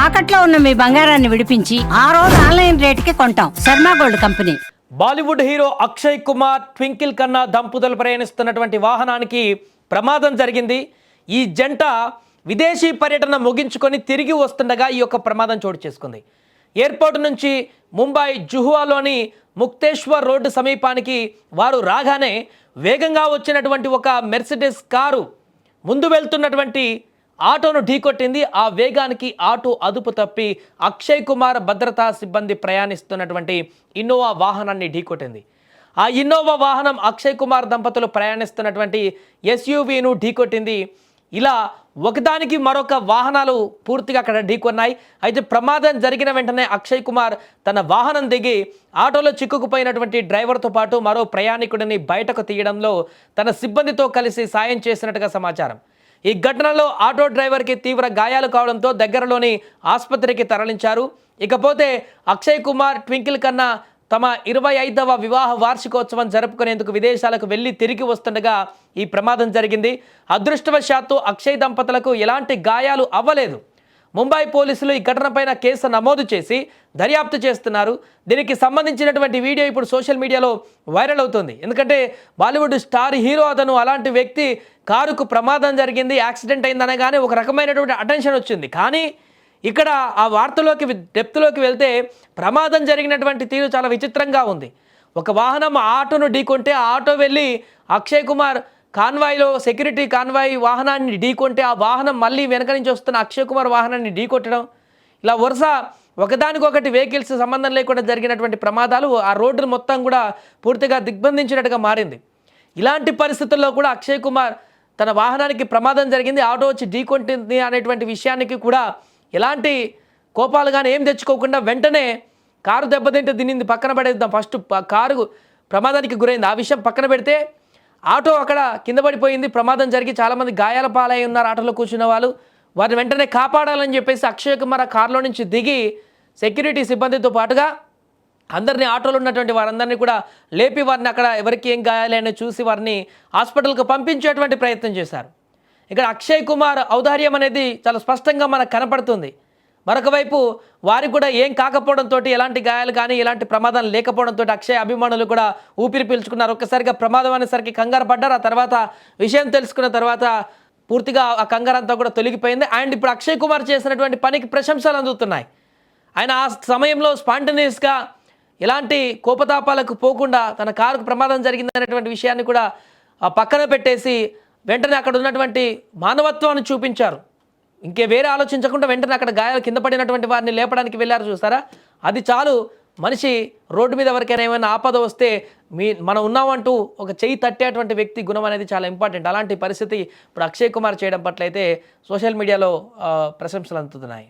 తాకట్లో ఉన్న మీ బంగారాన్ని విడిపించి ఆ రోజు ఆన్లైన్ రేటుకి కొంటాం. Sharma gold company. Bollywood hero Akshay Kumar, twinkle Khanna దంపతులు ప్రయాణిస్తున్నటువంటి వాహనానికి ప్రమాదం జరిగింది. ఈ జంట విదేశీ పర్యటన ముగించుకొని తిరిగి వస్తుండగా ఈ యొక్క ప్రమాదం చోటు చేసుకుంది. ఎయిర్పోర్ట్ నుంచి ముంబై జుహువాలోని ముక్తేశ్వర్ రోడ్డు సమీపానికి వారు రాగానే వేగంగా వచ్చినటువంటి ఒక మెర్సిడెస్ కారు ముందు వెళ్తున్నటువంటి ఆటోను ఢీకొట్టింది. ఆ వేగానికి ఆటో అదుపు తప్పి అక్షయ్ కుమార్ భద్రతా సిబ్బంది ప్రయాణిస్తున్నటువంటి ఇన్నోవా వాహనాన్ని ఢీకొట్టింది. ఆ ఇన్నోవా వాహనం అక్షయ్ కుమార్ దంపతులు ప్రయాణిస్తున్నటువంటి ఎస్యూవీను ఢీకొట్టింది. ఇలా ఒకదానికి మరొక వాహనాలు పూర్తిగా అక్కడ ఢీకొన్నాయి. అయితే ప్రమాదం జరిగిన వెంటనే అక్షయ్ కుమార్ తన వాహనం దిగి ఆటోలో చిక్కుకుపోయినటువంటి డ్రైవర్తో పాటు మరో ప్రయాణికుడిని బయటకు తీయడంలో తన సిబ్బందితో కలిసి సాయం చేసినట్టుగా సమాచారం. ఈ ఘటనలో ఆటో డ్రైవర్కి తీవ్ర గాయాలు కావడంతో దగ్గరలోని ఆసుపత్రికి తరలించారు. ఇకపోతే అక్షయ్ కుమార్, ట్వింకిల్ ఖన్నా తమ 25వ వివాహ వార్షికోత్సవం జరుపుకునేందుకు విదేశాలకు వెళ్ళి తిరిగి వస్తుండగా ఈ ప్రమాదం జరిగింది. అదృష్టవశాత్తు అక్షయ్ దంపతులకు ఎలాంటి గాయాలు అవ్వలేదు. ముంబై పోలీసులు ఈ ఘటనపైన కేసు నమోదు చేసి దర్యాప్తు చేస్తున్నారు. దీనికి సంబంధించినటువంటి వీడియో ఇప్పుడు సోషల్ మీడియాలో వైరల్ అవుతుంది. ఎందుకంటే బాలీవుడ్ స్టార్ హీరో అతను, అలాంటి వ్యక్తి కారుకు ప్రమాదం జరిగింది, యాక్సిడెంట్ అయిందనగానే ఒక రకమైనటువంటి అటెన్షన్ వచ్చింది. కానీ ఇక్కడ ఆ వార్తలోకి డెప్త్లోకి వెళ్తే ప్రమాదం జరిగినటువంటి తీరు చాలా విచిత్రంగా ఉంది. ఒక వాహనం ఆటోను ఢీకొంటే ఆ ఆటో వెళ్ళి అక్షయ్ కుమార్ కాన్వాయ్లో సెక్యూరిటీ కాన్వాయ్ వాహనాన్ని ఢీకొంటే ఆ వాహనం మళ్ళీ వెనక నుంచి వస్తున్న అక్షయ్ కుమార్ వాహనాన్ని ఢీకొట్టడం, ఇలా వరుస ఒకదానికొకటి వెహికల్స్ సంబంధం లేకుండా జరిగినటువంటి ప్రమాదాలు ఆ రోడ్డును మొత్తం కూడా పూర్తిగా దిగ్బంధించినట్టుగా మారింది. ఇలాంటి పరిస్థితుల్లో కూడా అక్షయ్ కుమార్ తన వాహనానికి ప్రమాదం జరిగింది, ఆటో వచ్చి ఢీకొంటుంది అనేటువంటి విషయానికి కూడా ఎలాంటి కోపాలు కానీ ఏం తెచ్చుకోకుండా వెంటనే కారు దెబ్బతింటే దీనిని పక్కన పడేద్దాం, ఫస్ట్ కారు ప్రమాదానికి గురైంది ఆ విషయం పక్కన పెడితే ఆటో అక్కడ కింద పడిపోయింది, ప్రమాదం జరిగి చాలామంది గాయాల పాలై ఉన్నారు ఆటోలో కూర్చున్న వాళ్ళు. వారిని వెంటనే కాపాడాలని చెప్పేసి అక్షయ్ కుమార్ ఆ కారులో నుంచి దిగి సెక్యూరిటీ సిబ్బందితో పాటుగా అందరినీ, ఆటోలో ఉన్నటువంటి వారందరినీ కూడా లేపి వారిని అక్కడ ఎవరికి ఏం గాయాలని చూసి వారిని హాస్పిటల్కి పంపించేటువంటి ప్రయత్నం చేశారు. ఇక్కడ అక్షయ్ కుమార్ ఔదార్యం అనేది చాలా స్పష్టంగా మనకు కనపడుతుంది. మరొక వైపు వారికి కూడా ఏం కాకపోవడంతో, ఎలాంటి గాయాలు కానీ ఎలాంటి ప్రమాదం లేకపోవడంతో అక్షయ్ అభిమానులు కూడా ఊపిరి పీల్చుకున్నారు. ఒక్కసారిగా ప్రమాదం అనేసరికి కంగారు పడ్డారు. ఆ తర్వాత విషయం తెలుసుకున్న తర్వాత పూర్తిగా ఆ కంగారు అంతా కూడా తొలగిపోయింది. అండ్ ఇప్పుడు అక్షయ్ కుమార్ చేసినటువంటి పనికి ప్రశంసలు అందుతున్నాయి. ఆయన ఆ సమయంలో స్పాంటేనియస్గా ఎలాంటి కోపతాపాలకు పోకుండా తన కారుకు ప్రమాదం జరిగిందనేటువంటి విషయాన్ని కూడా పక్కన పెట్టేసి వెంటనే అక్కడ ఉన్నటువంటి మానవత్వాన్ని చూపించారు. ఇంకే వేరే ఆలోచించకుండా వెంటనే అక్కడ గాయాలు కింద పడినటువంటి వారిని లేపడానికి వెళ్ళారు. చూసారా, అది చాలు. మనిషి రోడ్డు మీద ఎవరికైనా ఏమైనా ఆపద వస్తే మనం ఉన్నామంటూ ఒక చెయ్యి తట్టేటువంటి వ్యక్తి గుణం అనేది చాలా ఇంపార్టెంట్. అలాంటి పరిస్థితి ఇప్పుడు అక్షయ్ కుమార్ చేయడం పట్ల అయితే సోషల్ మీడియాలో ప్రశంసలు అందుతున్నాయి.